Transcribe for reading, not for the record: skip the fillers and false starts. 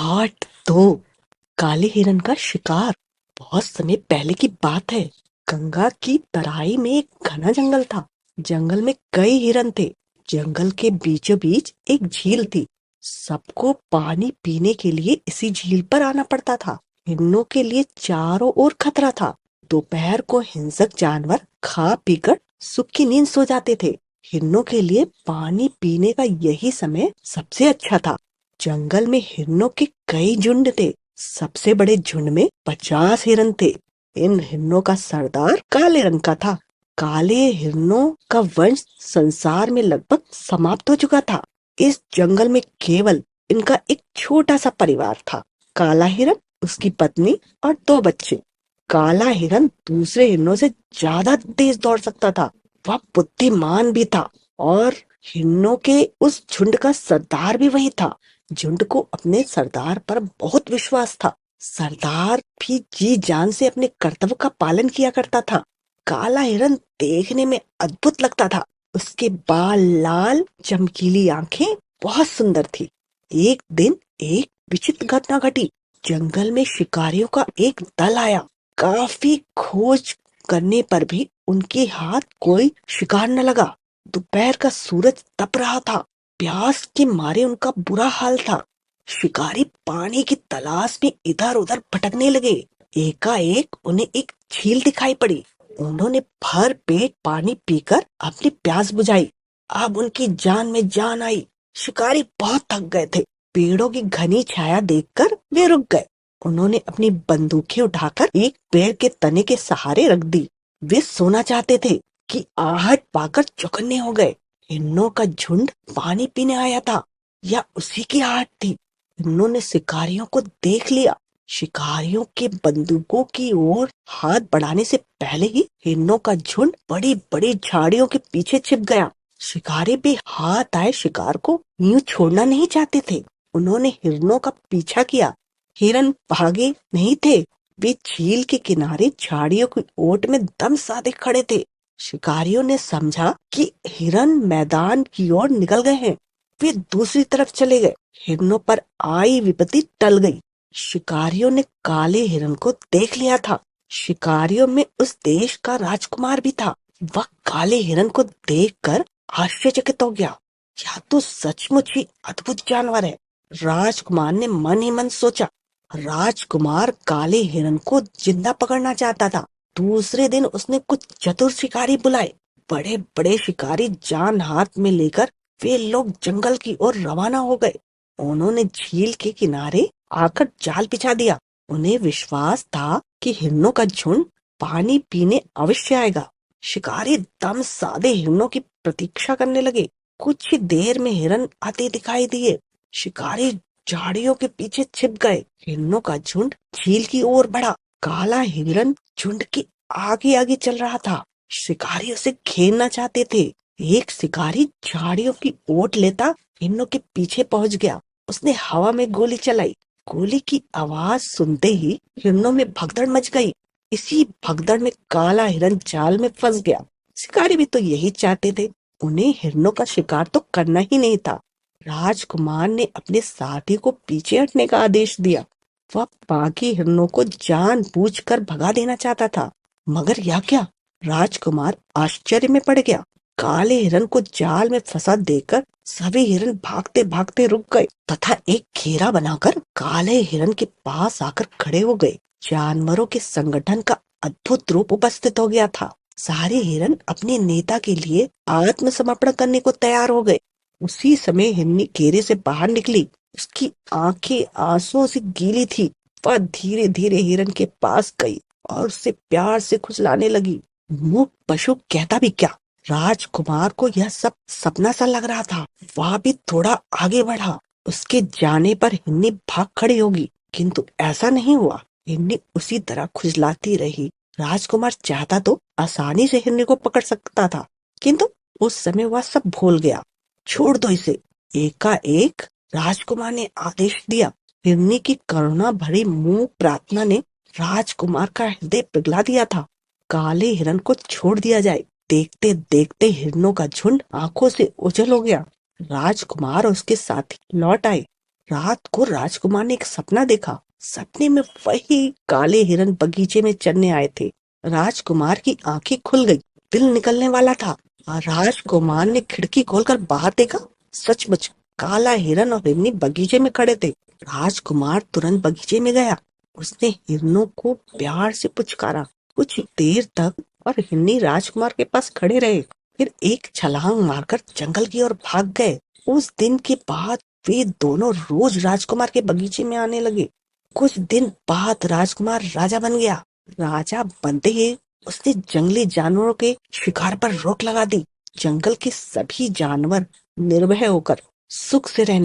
Part 2। काले हिरन का शिकार। बहुत समय पहले की बात है। गंगा की तराई में एक घना जंगल था। जंगल में कई हिरन थे। जंगल के बीचों बीच एक झील थी। सबको पानी पीने के लिए इसी झील पर आना पड़ता था। हिरनों के लिए चारों ओर खतरा था। दोपहर को हिंसक जानवर खा पीकर सुख की नींद सो जाते थे। हिरनों के लिए पानी पीने का यही समय सबसे अच्छा था। जंगल में हिरनों के कई झुंड थे। सबसे बड़े झुंड में 50 हिरन थे। इन हिरनों का सरदार काले रंग का था। काले हिरनों का वंश संसार में लगभग समाप्त हो चुका था। इस जंगल में केवल इनका एक छोटा सा परिवार था। काला हिरन, उसकी पत्नी और 2 बच्चे। काला हिरन दूसरे हिरनों से ज्यादा तेज दौड़ सकता था। वह बुद्धिमान भी था और हिरनों के उस झुंड का सरदार भी वही था। झुंड को अपने सरदार पर बहुत विश्वास था। सरदार भी जी जान से अपने कर्तव्य का पालन किया करता था। काला हिरन देखने में अद्भुत लगता था। उसके बाल लाल, चमकीली आंखें बहुत सुंदर थी। एक दिन एक विचित्र घटना घटी। जंगल में शिकारियों का एक दल आया। काफी खोज करने पर भी उनके हाथ कोई शिकार न लगा। दोपहर का सूरज तप रहा था। प्यास के मारे उनका बुरा हाल था। शिकारी पानी की तलाश में इधर उधर भटकने लगे। एकाएक उन्हें एक झील दिखाई पड़ी। उन्होंने भर पेट पानी पीकर अपनी प्यास बुझाई। अब उनकी जान में जान आई। शिकारी बहुत थक गए थे। पेड़ों की घनी छाया देखकर वे रुक गए। उन्होंने अपनी बंदूकें उठाकर एक पेड़ के तने के सहारे रख दी। वे सोना चाहते थे कि आहट पाकर चौकन्ने हो गए। हिरनों का झुंड पानी पीने आया था या उसी की आहट थी। हिरनों ने शिकारियों को देख लिया। शिकारियों के बंदूकों की ओर हाथ बढ़ाने से पहले ही हिरनों का झुंड बड़ी बड़ी झाड़ियों के पीछे छिप गया। शिकारी भी हाथ आए शिकार को यूं छोड़ना नहीं चाहते थे। उन्होंने हिरनों का पीछा किया। हिरन भागे नहीं थे। वे झील के किनारे झाड़ियों की ओट में दम साधे खड़े थे। शिकारियों ने समझा कि हिरन मैदान की ओर निकल गए हैं। वे दूसरी तरफ चले गए। हिरनों पर आई विपत्ति टल गई। शिकारियों ने काले हिरन को देख लिया था। शिकारियों में उस देश का राजकुमार भी था। वह काले हिरन को देखकर आश्चर्यचकित हो गया। यह तो सचमुच ही अद्भुत जानवर है। राजकुमार ने मन ही मन सोचा। राजकुमार काले हिरन को जिंदा पकड़ना चाहता था। दूसरे दिन उसने कुछ चतुर शिकारी बुलाए। बड़े बड़े शिकारी जान हाथ में लेकर वे लोग जंगल की ओर रवाना हो गए। उन्होंने झील के किनारे आकर जाल बिछा दिया। उन्हें विश्वास था कि हिरनों का झुंड पानी पीने अवश्य आएगा। शिकारी दम साधे हिरनों की प्रतीक्षा करने लगे। कुछ ही देर में हिरन आते दिखाई दिए। शिकारी झाड़ियों के पीछे छिप गए। हिरनों का झुंड झील की ओर बढ़ा। काला हिरन झुंड के आगे आगे चल रहा था। शिकारी उसे घेरना चाहते थे। एक शिकारी झाड़ियों की ओट लेता हिरनों के पीछे पहुंच गया। उसने हवा में गोली चलाई। गोली की आवाज सुनते ही हिरनों में भगदड़ मच गई। इसी भगदड़ में काला हिरन जाल में फंस गया। शिकारी भी तो यही चाहते थे। उन्हें हिरनों का शिकार तो करना ही नहीं था। राजकुमार ने अपने साथी को पीछे हटने का आदेश दिया। वह बाकी हिरनों को जानबूझकर भगा देना चाहता था। मगर यह क्या? राजकुमार आश्चर्य में पड़ गया। काले हिरन को जाल में फंसा देकर सभी हिरन भागते भागते रुक गए तथा एक घेरा बनाकर काले हिरन के पास आकर खड़े हो गए। जानवरों के संगठन का अद्भुत रूप उपस्थित हो गया था। सारे हिरन अपने नेता के लिए आत्मसमर्पण करने को तैयार हो गए। उसी समय हिरनी घेरे से बाहर निकली। उसकी आंखें आंसुओं से गीली थी। वह धीरे धीरे हिरन के पास गई और उसे प्यार से खुशलाने लगी। मूक पशु कहता भी क्या। राजकुमार को यह सब सपना सा लग रहा था। वह भी थोड़ा आगे बढ़ा। उसके जाने पर हिरनी भाग खड़ी होगी, किंतु ऐसा नहीं हुआ। हिरनी उसी तरह खुजलाती रही। राजकुमार चाहता तो आसानी से हिरनी को पकड़ सकता था, किंतु उस समय वह सब भूल गया। छोड़ दो इसे, एकाएक राजकुमार ने आदेश दिया। हिरनी की करुणा भरी मूक प्रार्थना ने राजकुमार का हृदय पिघला दिया था। काले हिरन को छोड़ दिया जाए। देखते देखते हिरनों का झुंड आंखों से ओझल हो गया। राजकुमार और उसके साथी लौट आए। रात को राजकुमार ने एक सपना देखा। सपने में वही काले हिरन बगीचे में चरने आए थे। राजकुमार की आंखें खुल गई, दिल निकलने वाला था। और राजकुमार ने खिड़की खोलकर बाहर देखा। सचमुच काला हिरन और हिरनी बगीचे में खड़े थे। राजकुमार तुरंत बगीचे में गया। उसने हिरनों को प्यार से पुचकारा। कुछ देर तक और हिरनी राजकुमार के पास खड़े रहे, फिर एक छलांग मारकर जंगल की ओर भाग गए। उस दिन के बाद वे दोनों रोज राजकुमार के बगीचे में आने लगे। कुछ दिन बाद राजकुमार राजा बन गया। राजा बनते ही उसने जंगली जानवरों के शिकार पर रोक लगा दी। जंगल के सभी जानवर निर्भय होकर सुख से रहने